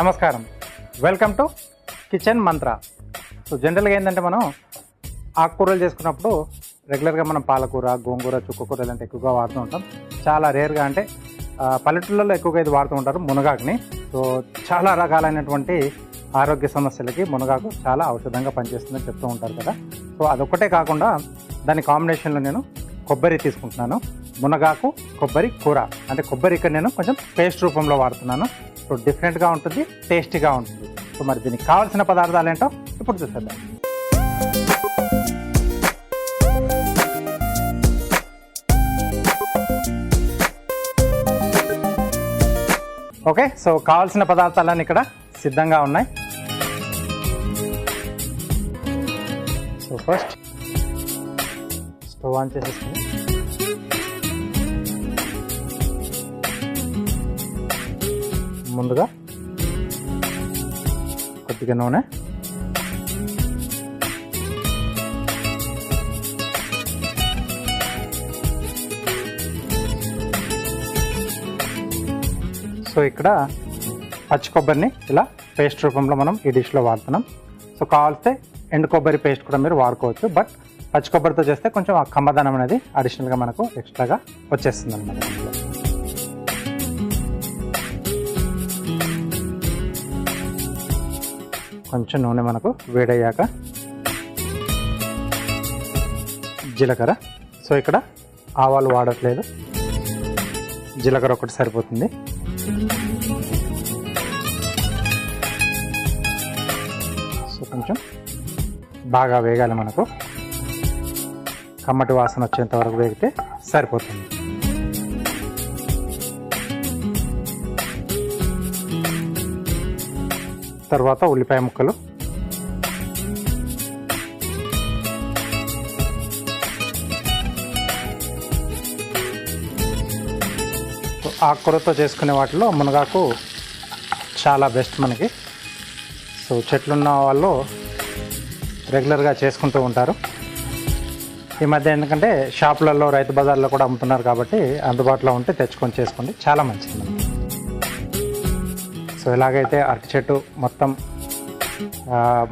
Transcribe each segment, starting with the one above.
నమస్కారం, welcome to kitchen Mantra. So జనరల్గా ఏంటంటే మనం ఆకుకూరలు చేసుకున్నప్పుడు రెగ్యులర్గా మనం పాలకూర, గోంగూర, చుక్కకూర ఇలాంటి ఎక్కువగా వాడుతూ ఉంటాం. చాలా రేర్గా అంటే పల్లెటూళ్ళలో ఎక్కువగా ఇది వాడుతూ ఉంటారు మునగాకుని. సో చాలా రకాలైనటువంటి ఆరోగ్య సమస్యలకి మునగాకు చాలా ఔషధంగా పనిచేస్తుందని చెప్తూ ఉంటారు కదా. సో అదొక్కటే కాకుండా దాని కాంబినేషన్లో నేను కొబ్బరి తీసుకుంటున్నాను. మునగాకు కొబ్బరి కూర అంటే కొబ్బరి ఇక్కడ నేను కొంచెం పేస్ట్ రూపంలో వాడుతున్నాను. సో డిఫరెంట్గా ఉంటుంది, టేస్టీగా ఉంటుంది. సో మరి దీనికి కావాల్సిన పదార్థాలు ఏంటో ఇప్పుడు చూసేద్దాం. ఓకే, సో కావాల్సిన పదార్థాలన్నీ ఇక్కడ సిద్ధంగా ఉన్నాయి. సో ఫస్ట్ స్టవ్ ఆన్ చేసేసుకుని ముందుగా కొద్దిగా నూనె, సో ఇక్కడ పచ్చి కొబ్బరిని ఇలా పేస్ట్ రూపంలో మనం ఈ డిష్లో వాడుతున్నాం. సో కావాల్స్తే ఎండు కొబ్బరి పేస్ట్ కూడా మీరు వాడుకోవచ్చు, బట్ పచ్చి కొబ్బరితో చేస్తే కొంచెం ఆ కమ్మదనం అనేది అడిషనల్గా మనకు ఎక్స్ట్రాగా వచ్చేస్తుంది అన్నమాట. కొంచెం నూనె మనకు వేడయ్యాక జీలకర్ర. సో ఇక్కడ ఆవాలు వాడట్లేదు, జీలకర్ర ఒకటి సరిపోతుంది. సో కొంచెం బాగా వేగాలి, మనకు కమ్మటి వాసన వచ్చేంత వరకు వేగితే సరిపోతుంది. తర్వాత ఉల్లిపాయ ముక్కలు, ఆకుకూరతో చేసుకునే వాటిలో మునగాకు చాలా బెస్ట్ మనకి. సో చెట్లున్న వాళ్ళు రెగ్యులర్గా చేసుకుంటూ ఉంటారు. ఈ మధ్య ఎందుకంటే షాపులలో, రైతు బజార్లో కూడా అమ్ముతున్నారు కాబట్టి అందుబాటులో ఉంటే తెచ్చుకొని చేసుకోండి, చాలా మంచిది మనకి. సో ఎలాగైతే అరటి చెట్టు మొత్తం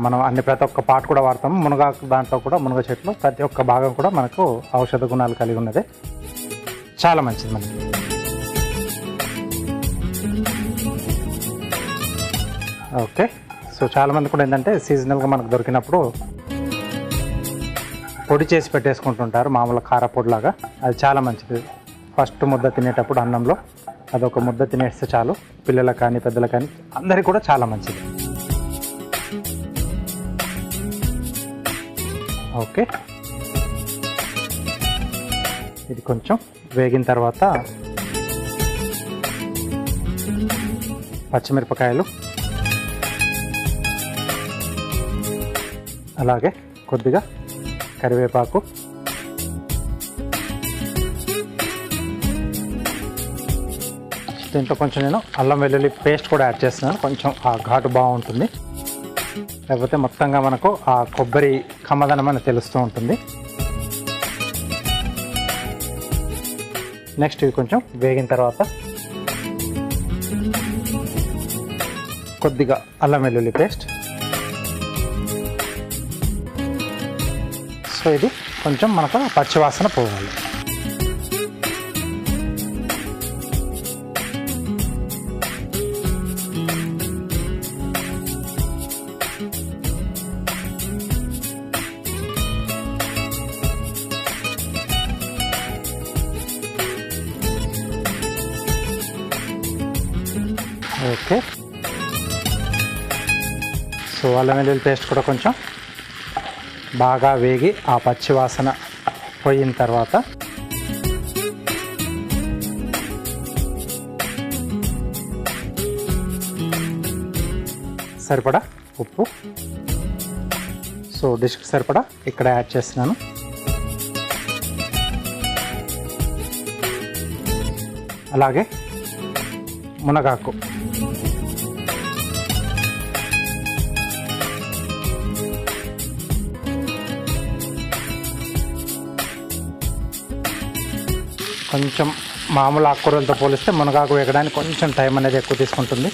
మనం ప్రతి ఒక్క పార్ట్ కూడా వాడతాము, మునగాకు దాంట్లో కూడా మునగ చెట్లు ప్రతి ఒక్క భాగం కూడా మనకు ఔషధ గుణాలు కలిగి ఉన్నది, చాలా మంచిది మనకి. ఓకే, సో చాలామంది కూడా ఏంటంటే సీజనల్గా మనకు దొరికినప్పుడు పొడి చేసి పెట్టేసుకుంటుంటారు, మామూలు కారపొడిలాగా. అది చాలా మంచిది. ఫస్ట్ ముద్ద తినేటప్పుడు అన్నంలో అదొక ముద్ద తినేస్తే చాలు, పిల్లలకు కానీ పెద్దలకు కానీ అందరికీ కూడా చాలా మంచిది. ఓకే, ఇది కొంచెం వేగిన తర్వాత పచ్చిమిరపకాయలు, అలాగే కొద్దిగా కరివేపాకు, దీంట్లో కొంచెం నేను అల్లం వెల్లుల్లి పేస్ట్ కూడా యాడ్ చేస్తున్నాను. కొంచెం ఆ ఘాటు బాగుంటుంది, లేకపోతే మొత్తంగా మనకు ఆ కొబ్బరి కమ్మదనం అని తెలుస్తూ ఉంటుంది. నెక్స్ట్ ఇది కొంచెం వేగిన తర్వాత కొద్దిగా అల్లం వెల్లుల్లి పేస్ట్. సో ఇది కొంచెం మనకు పచ్చివాసన పోవాలి. ఓకే, సో అల్లం వెల్లుల్లి పేస్ట్ కూడా కొంచెం బాగా వేగి ఆ పచ్చి వాసన పోయిన తర్వాత సరిపడా ఉప్పు, సో డిష్కి సరిపడా ఇక్కడ యాడ్ చేస్తున్నాను. అలాగే మునగాకు, కొంచెం మామూలు ఆకుకూరలతో పోలిస్తే మునగాకు వేగడానికి కొంచెం టైం అనేది ఎక్కువ తీసుకుంటుంది.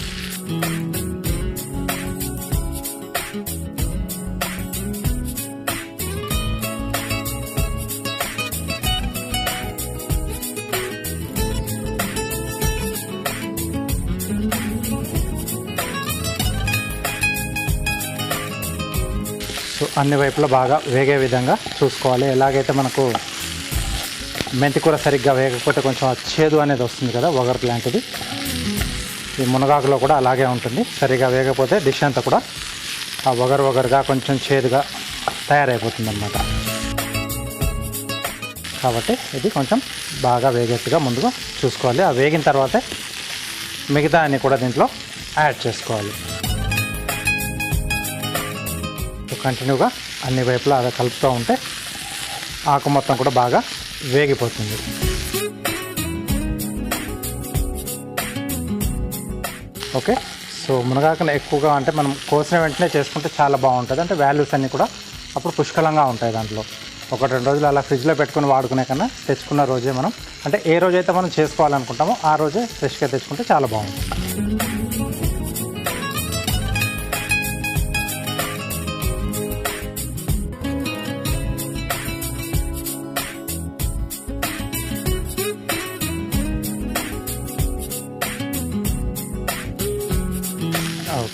అన్ని వైపులా బాగా వేగే విధంగా చూసుకోవాలి. ఎలాగైతే మనకు మెంతి కూర సరిగ్గా వేగకపోతే కొంచెం చేదు అనేది వస్తుంది కదా, వగరు లాంటిది. ఈ మునగాకులో కూడా అలాగే ఉంటుంది. సరిగా వేగకపోతే డిష్ అంతా కూడా ఆ వగరుగా కొంచెం చేదుగా తయారైపోతుంది అన్నమాట. కాబట్టి ఇది కొంచెం బాగా వేగేట్టుగా ముందుగా చూసుకోవాలి. ఆ వేగిన తర్వాతే మిగతా అన్ని కూడా దీంట్లో యాడ్ చేసుకోవాలి. కంటిన్యూగా అన్ని వైపులా అలా కలుపుతూ ఉంటే ఆకు మొత్తం కూడా బాగా వేగిపోతుంది. ఓకే, సో మునగాకును ఎక్కువగా అంటే మనం కోసిన వెంటనే చేసుకుంటే చాలా బాగుంటుంది. అంటే వాల్యూస్ అన్నీ కూడా అప్పుడు పుష్కలంగా ఉంటాయి దాంట్లో. 1-2 రోజులు అలా ఫ్రిడ్జ్లో పెట్టుకుని వాడుకునే కన్నా తెచ్చుకున్న రోజే మనం, అంటే ఏ రోజైతే మనం చేసుకోవాలనుకుంటామో ఆ రోజే ఫ్రెష్గా తెచ్చుకుంటే చాలా బాగుంటుంది.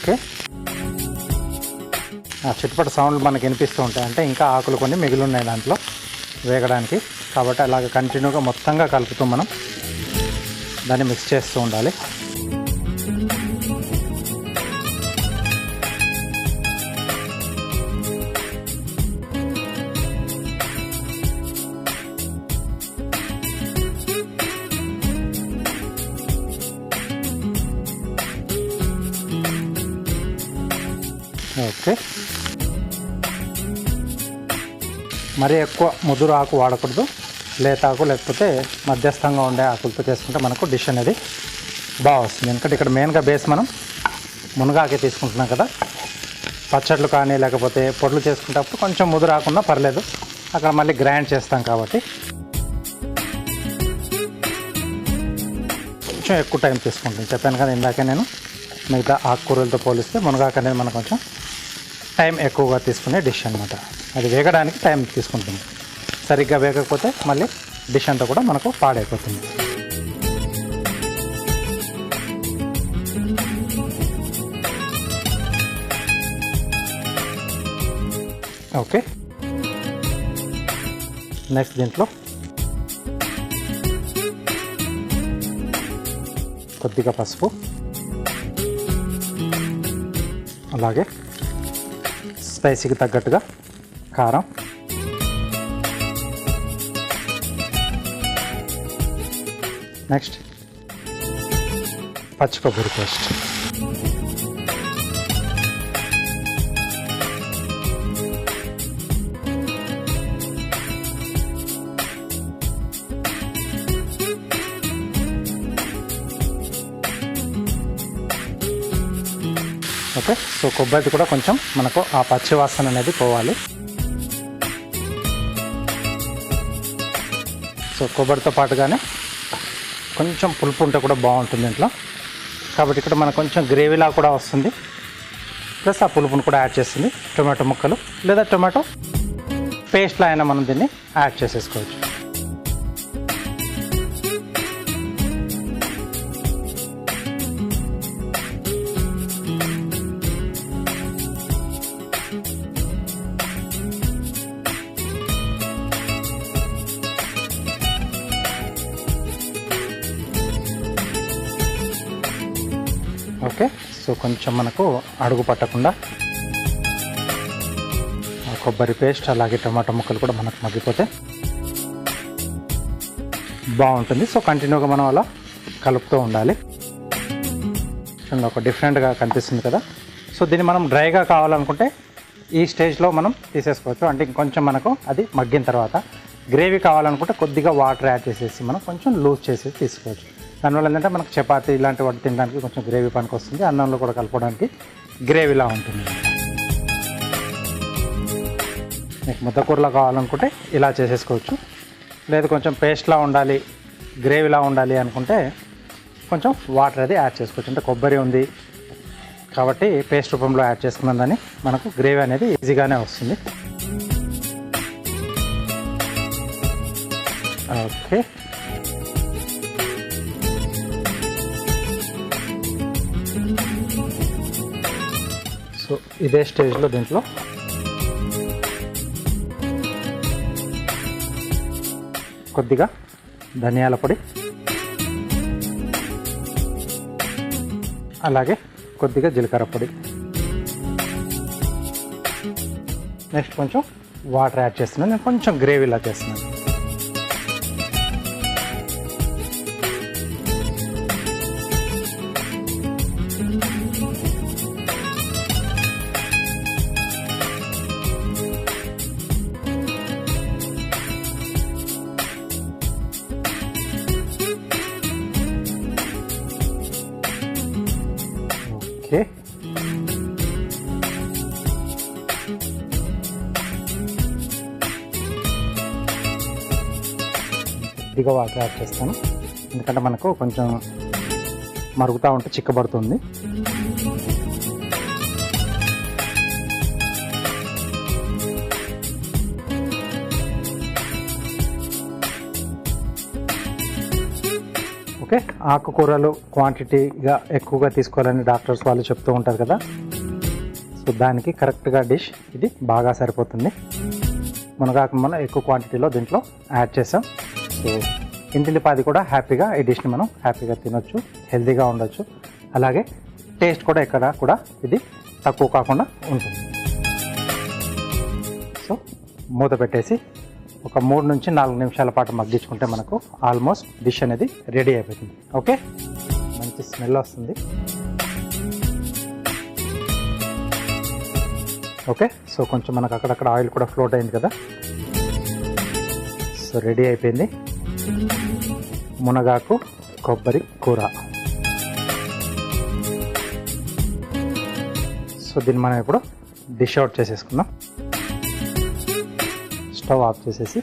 ఓకే, ఆ చిట్టుపట్టు సౌండ్లు మనకి వినిపిస్తూ ఉంటాయి. అంటే ఇంకా ఆకులు కొన్ని మిగిలి ఉన్నాయి దాంట్లో వేగడానికి. కాబట్టి అలాగ కంటిన్యూగా మొత్తంగా కలుపుతూ మనం దాన్ని మిక్స్ చేస్తూ ఉండాలి. ఓకే, మరీ ఎక్కువ ముదురు ఆకు వాడకూడదు. లేత ఆకు లేకపోతే మధ్యస్థంగా ఉండే ఆకులతో చేసుకుంటే మనకు డిష్ అనేది బాగా వస్తుంది. ఎందుకంటే ఇక్కడ మెయిన్గా బేస్ మనం మునగాకే తీసుకుంటున్నాం కదా. పచ్చళ్ళు కానీ లేకపోతే పొడులు చేసుకునేటప్పుడు కొంచెం ముదురు ఆకున్నా పర్లేదు, అక్కడ మళ్ళీ గ్రైండ్ చేస్తాం కాబట్టి కొంచెం ఎక్కువ టైం తీసుకుంటుంది. చెప్పాను కదా ఇందాకే నేను, మిగతా ఆకుకూరలతో పోలిస్తే మునగాకు అనేది మనకు కొంచెం టైం ఎక్కువగా తీసుకునే డిష్ అనమాట. అది వేగడానికి టైం తీసుకుంటుంది. సరిగ్గా వేగకపోతే మళ్ళీ డిష్ అంతా కూడా మనకు పాడైపోతుంది. ఓకే, నెక్స్ట్ దీంట్లో కొద్దిగా పసుపు, అలాగే స్పైసీకి తగ్గట్టుగా కారం, నెక్స్ట్ పచ్చి కొబ్బరి పేస్ట్, ఓకే. సో కొబ్బరి కూడా కొంచెం మనకు ఆ పచ్చి వాసన అనేది పోవాలి. సో కొబ్బరితో పాటుగానే కొంచెం పులుపు ఉంటే కూడా బాగుంటుంది ఇంట్లో. కాబట్టి ఇక్కడ మనకు కొంచెం గ్రేవీలా కూడా వస్తుంది, ప్లస్ ఆ పులుపును కూడా యాడ్ చేస్తుంది. టొమాటో ముక్కలు లేదా టొమాటో పేస్ట్లా అయినా మనం దీన్ని యాడ్ చేసేసుకోవచ్చు. ఓకే, సో కొంచెం మనకు అడుగు పట్టకుండా కొబ్బరి పేస్ట్ అలాగే టమాటో ముక్కలు కూడా మనకు మగ్గిపోతే బాగుంటుంది. సో కంటిన్యూగా మనం అలా కలుపుతూ ఉండాలి. ఒక డిఫరెంట్గా కనిపిస్తుంది కదా. సో దీన్ని మనం డ్రైగా కావాలనుకుంటే ఈ స్టేజ్లో మనం తీసేసుకోవచ్చు. అంటే ఇంకొంచెం మనకు అది మగ్గిన తర్వాత గ్రేవీ కావాలనుకుంటే కొద్దిగా వాటర్ యాడ్ చేసేసి మనం కొంచెం లూజ్ చేసేసి తీసుకోవచ్చు. దానివల్ల ఏంటంటే మనకు చపాతీ ఇలాంటి వాటి తినడానికి కొంచెం గ్రేవీ పనికి వస్తుంది, అన్నంలో కూడా కలుపుకోవడానికి గ్రేవీలా ఉంటుంది. మీకు ముద్దకూరలా కావాలనుకుంటే ఇలా చేసేసుకోవచ్చు. లేదు కొంచెం పేస్ట్లా ఉండాలి, గ్రేవీలా ఉండాలి అనుకుంటే కొంచెం వాటర్ అది యాడ్ చేసుకోవచ్చు. అంటే కొబ్బరి ఉంది కాబట్టి పేస్ట్ రూపంలో యాడ్ చేసుకున్నాం, దాన్ని మనకు గ్రేవీ అనేది ఈజీగానే వస్తుంది. ఓకే, సో ఇదే స్టేజ్లో దీంట్లో కొద్దిగా ధనియాల పొడి, అలాగే కొద్దిగా జీలకర్ర పొడి. నెక్స్ట్ కొంచెం వాటర్ యాడ్ చేస్తున్నాను. నేను కొంచెం గ్రేవీలా చేస్తున్నాను. ఓకే, కొద్దిగా వాటర్ యాడ్ చేస్తాను, ఎందుకంటే మనకు కొంచెం మరుగుతూ ఉంటే చిక్కబడుతుంది. ఓకే, ఆకుకూరలు క్వాంటిటీగా ఎక్కువగా తీసుకోవాలని డాక్టర్స్ వాళ్ళు చెప్తూ ఉంటారు కదా. సో దానికి కరెక్ట్గా డిష్ ఇది, బాగా సరిపోతుంది. మునగాకు మనం ఎక్కువ క్వాంటిటీలో దీంట్లో యాడ్ చేసాం. సో ఇంటిల్లిపాది కూడా హ్యాపీగా ఈ డిష్ని మనం హ్యాపీగా తినొచ్చు, హెల్తీగా ఉండొచ్చు. అలాగే టేస్ట్ కూడా ఎక్కడ కూడా ఇది తక్కువ కాకుండా ఉంటుంది. సో మూత పెట్టేసి ఒక 3 నుంచి 4 నిమిషాల పాటు మగ్గించుకుంటే మనకు ఆల్మోస్ట్ డిష్ అనేది రెడీ అయిపోతుంది. ఓకే, మంచి స్మెల్ వస్తుంది. ఓకే, సో కొంచెం మనకు అక్కడక్కడ ఆయిల్ కూడా ఫ్లోట్ అయింది కదా. సో రెడీ అయిపోయింది మునగాకు కొబ్బరి కూర. సో దీన్ని మనం ఇప్పుడు డిష్ అవుట్ చేసేసుకుందాం. స్టవ్ ఆఫ్ చేసేసి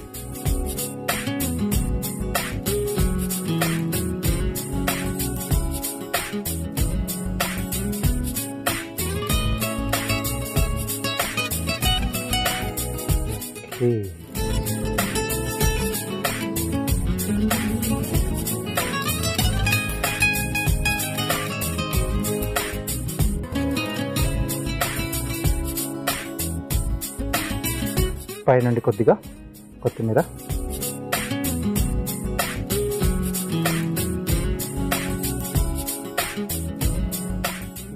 పైనుండి కొద్దిగా కొత్తిమీర,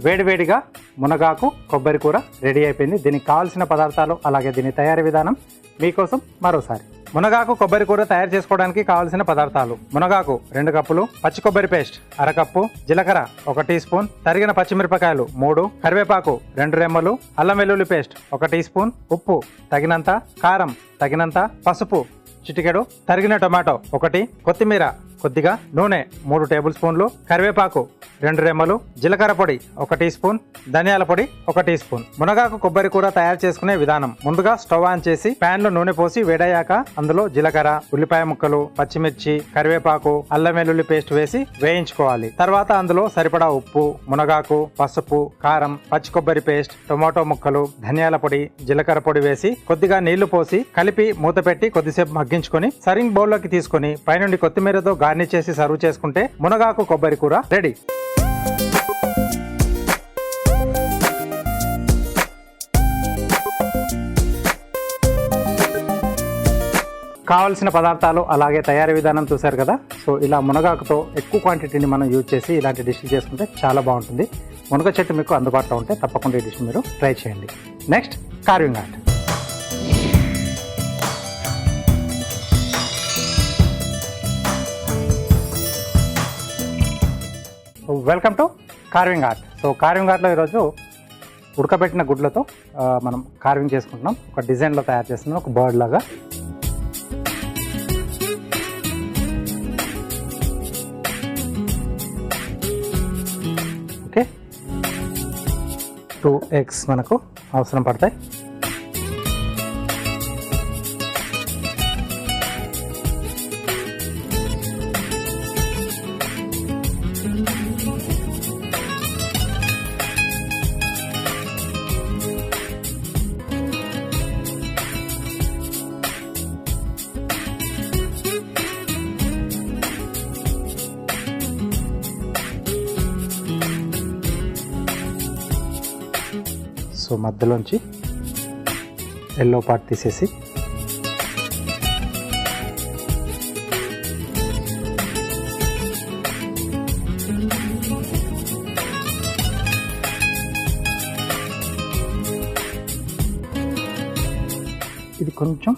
వేడివేడిగా మునగాకు కొబ్బరి కూర రెడీ అయిపోయింది. దీనికి కావాల్సిన పదార్థాలు అలాగే దీని తయారీ విధానం మీకోసం మరోసారి. మునగాకు కొబ్బరి కూర తయారు చేసుకోవడానికి కావాల్సిన పదార్థాలు: మునగాకు 2 కప్పులు, పచ్చి కొబ్బరి పేస్ట్ 1/2 కప్పు, జీలకర్ర 1 టీ స్పూన్, తరిగిన పచ్చిమిరపకాయలు 3, కరివేపాకు 2 రెమ్మలు, అల్లం వెల్లుల్లి పేస్ట్ 1 టీ స్పూన్, ఉప్పు తగినంత, కారం తగినంత, పసుపు చిటికెడు, తరిగిన టొమాటో 1, కొత్తిమీర కొద్దిగా, నూనె 3 టేబుల్ స్పూన్లు, కరివేపాకు 2 రెమ్మలు, జీలకర్ర పొడి 1 టీ స్పూన్, ధనియాల పొడి 1 టీ స్పూన్. మునగాకు కొబ్బరి కూర తయారు చేసుకునే విధానం: ముందుగా స్టవ్ ఆన్ చేసి ప్యాన్ లో నూనె పోసి వేడయ్యాక అందులో జీలకర్ర, ఉల్లిపాయ ముక్కలు, పచ్చిమిర్చి, కరివేపాకు, అల్లం వెల్లుల్లి పేస్ట్ వేసి వేయించుకోవాలి. తర్వాత అందులో సరిపడా ఉప్పు, మునగాకు, పసుపు, కారం, పచ్చి కొబ్బరి పేస్ట్, టొమాటో ముక్కలు, ధనియాల పొడి, జీలకర్ర పొడి వేసి కొద్దిగా నీళ్లు పోసి కలిపి మూత పెట్టి కొద్దిసేపు మగ్గించుకొని సర్వింగ్ బౌల్లోకి తీసుకొని పైనుండి కొత్తిమీరతో గార్నిష్ చేసి సర్వ్ చేసుకుంటే మునగాకు కొబ్బరి కూర రెడీ. కావలసిన పదార్థాలు అలాగే తయారీ విధానం చూశారు కదా. సో ఇలా మునగాకుతో ఎక్కువ క్వాంటిటీని మనం యూజ్ చేసి ఇలాంటి డిష్లు చేసుకుంటే చాలా బాగుంటుంది. మునగ చెట్టు మీకు అందుబాటులో ఉంటే తప్పకుండా ఈ డిష్ మీరు ట్రై చేయండి. Next carving art. Welcome to carving art. So carving ఆర్ట్లో ఈరోజు ఉడకబెట్టిన గుడ్లతో మనం కార్వింగ్ చేసుకుంటున్నాం. ఒక డిజైన్లో తయారు చేస్తున్నాం, ఒక బర్డ్ లాగా. ఓకే, 2 eggs మనకు అవసరం పడతాయి. సో మధ్యలోంచి ఎల్లో పార్ట్ తీసేసి కొంచెం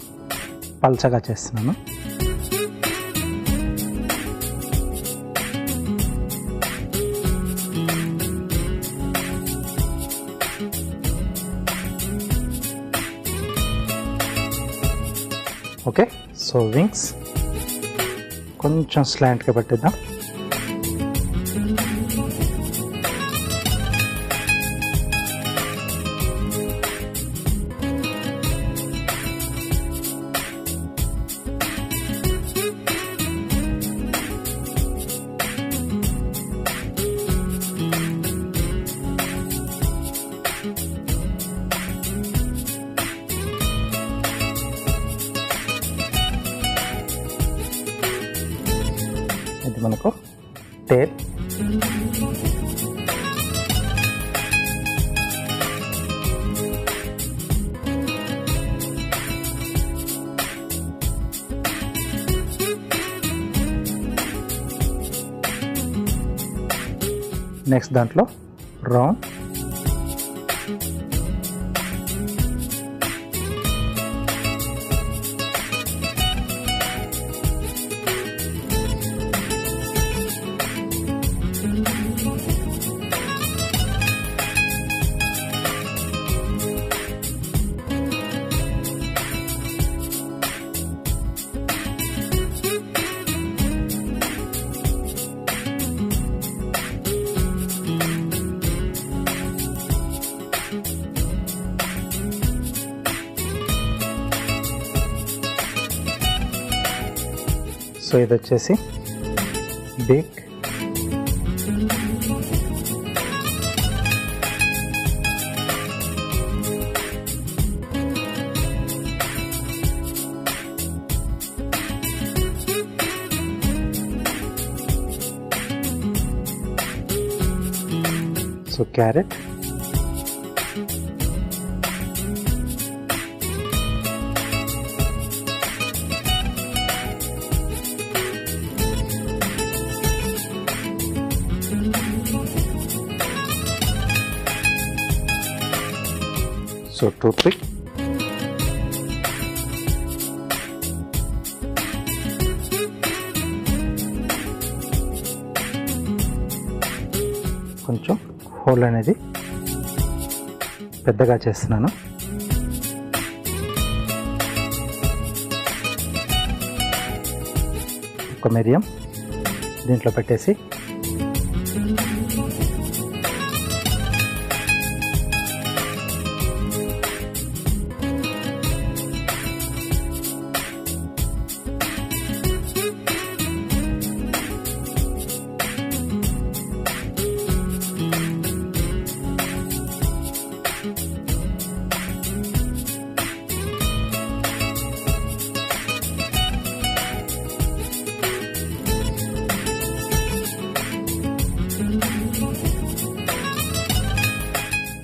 పల్చగా చేస్తున్నాను. ఓకే, సో వింగ్స్ కొంచెం స్లాంట్గా పెట్టిద్దాం. ఇది మనకు టేల్. నెక్స్ట్ దాంట్లో రౌండ్, సో ఇది వచ్చేసి big. So carrot, so toothpick, కొంచెం హోల్ అనేది పెద్దగా చేస్తున్నాను. ఒక మిరియం దీంట్లో పెట్టేసి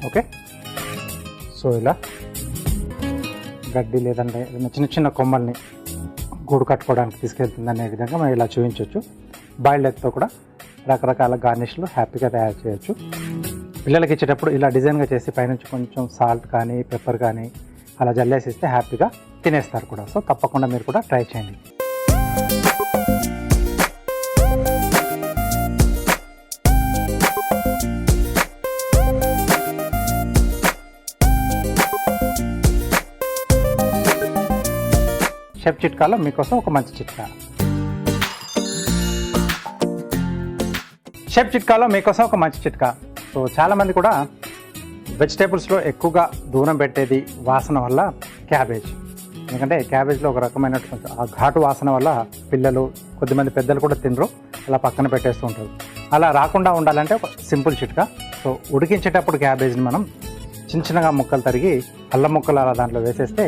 ఓకే. సో ఇలా గడ్డి లేదంటే చిన్న చిన్న కొమ్మల్ని గూడు కట్టుకోవడానికి తీసుకెళ్తుంది అనే విధంగా మనం ఇలా చూపించవచ్చు. బాయిల్డ్ ఎగ్తో కూడా రకరకాల గార్నిష్లు హ్యాపీగా తయారు చేయొచ్చు. పిల్లలకి ఇచ్చేటప్పుడు ఇలా డిజైన్గా చేసి పైనుంచి కొంచెం సాల్ట్ కానీ పెప్పర్ కానీ అలా జల్లేసిస్తే హ్యాపీగా తినేస్తారు కూడా. సో తప్పకుండా మీరు కూడా ట్రై చేయండి. షెఫ్ చిట్కాలో మీకోసం ఒక మంచి చిట్కా. షెఫ్ చిట్కాలో మీకోసం ఒక మంచి చిట్కా. సో చాలామంది కూడా వెజిటేబుల్స్లో ఎక్కువగా దూరం పెట్టేది వాసన వల్ల క్యాబేజ్. ఎందుకంటే క్యాబేజ్లో ఒక రకమైన ఆ ఘాటు వాసన వల్ల పిల్లలు, కొద్దిమంది పెద్దలు కూడా తినరు, అలా పక్కన పెట్టేస్తూ ఉంటారు. అలా రాకుండా ఉండాలంటే ఒక సింపుల్ చిట్కా. సో ఉడికించేటప్పుడు క్యాబేజ్ని మనం చిన్న చిన్నగా ముక్కలు తరిగి అల్లం ముక్కలు అలా దాంట్లో వేసేస్తే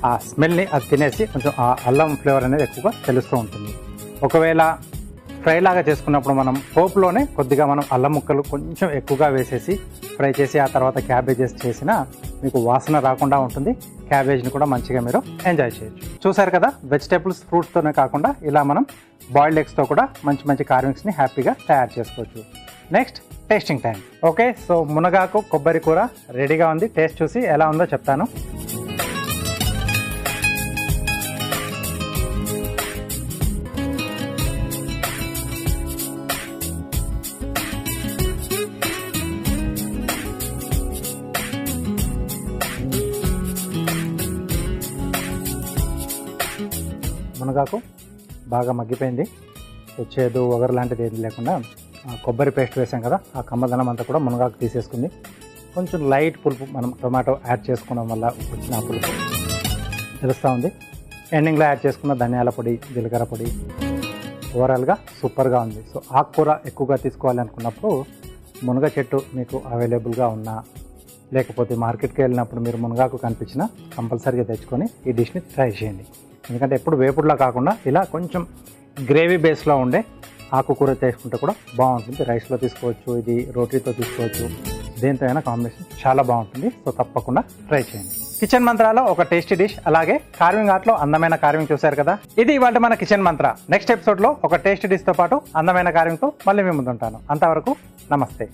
ఆ స్మెల్ని అది తినేసి కొంచెం ఆ అల్లం ఫ్లేవర్ అనేది ఎక్కువగా తెలుస్తూ ఉంటుంది. ఒకవేళ ఫ్రై లాగా చేసుకున్నప్పుడు మనం పోపులోనే కొద్దిగా మనం అల్లం ముక్కలు కొంచెం ఎక్కువగా వేసేసి ఫ్రై చేసి ఆ తర్వాత క్యాబేజెస్ చేసినా మీకు వాసన రాకుండా ఉంటుంది. క్యాబేజ్ని కూడా మంచిగా మీరు ఎంజాయ్ చేయొచ్చు. చూసారు కదా, వెజిటేబుల్స్ ఫ్రూట్స్తోనే కాకుండా ఇలా మనం బాయిల్డ్ ఎగ్స్తో కూడా మంచి మంచి కార్వింగ్స్ని హ్యాపీగా తయారు చేసుకోవచ్చు. Next tasting time. Okay, so మునగాకు కొబ్బరి కూర రెడీగా ఉంది. టేస్ట్ చూసి ఎలా ఉందో చెప్తాను. మునగాకు బాగా మగ్గిపోయింది. సో చేదు వగరు లాంటిది ఏది లేకుండా కొబ్బరి పేస్ట్ వేసాం కదా, ఆ కమ్మదనం అంతా కూడా మునగాకు తీసేసుకుంది. కొంచెం లైట్ పులుపు మనం టొమాటో యాడ్ చేసుకోవడం వల్ల వచ్చిన పులుపు తెలుస్తూ ఉంది. ఎండింగ్లో యాడ్ చేసుకున్న ధనియాల పొడి, జీలకర్ర పొడి, ఓవరాల్గా సూపర్గా ఉంది. సో ఆకుకూర ఎక్కువగా తీసుకోవాలి అనుకున్నప్పుడు మునగ చెట్టు మీకు అవైలబుల్గా ఉన్నా, లేకపోతే మార్కెట్కి వెళ్ళినప్పుడు మీరు మునగాకు కనిపించినా కంపల్సరీగా తెచ్చుకొని ఈ డిష్ని ట్రై చేయండి. ఎందుకంటే ఎప్పుడు వేపుడులా కాకుండా ఇలా కొంచెం గ్రేవీ బేస్లో ఉండే ఆకుకూర చేసుకుంటే కూడా బాగుంటుంది. రైస్లో తీసుకోవచ్చు, ఇది రోటీతో తీసుకోవచ్చు, దేంతో అయినా కాంబినేషన్ చాలా బాగుంటుంది. సో తప్పకుండా ట్రై చేయండి. కిచెన్ మంత్రాలో ఒక టేస్టీ డిష్, అలాగే కార్వింగ్ ఆర్ట్లో అందమైన కార్వింగ్ చూశారు కదా. ఇది ఇవాళ మన కిచెన్ మంత్ర. నెక్స్ట్ ఎపిసోడ్లో ఒక టేస్టీ డిష్తో పాటు అందమైన కార్వింగ్తో మళ్ళీ మీ ముందుంటాను. అంతవరకు నమస్తే.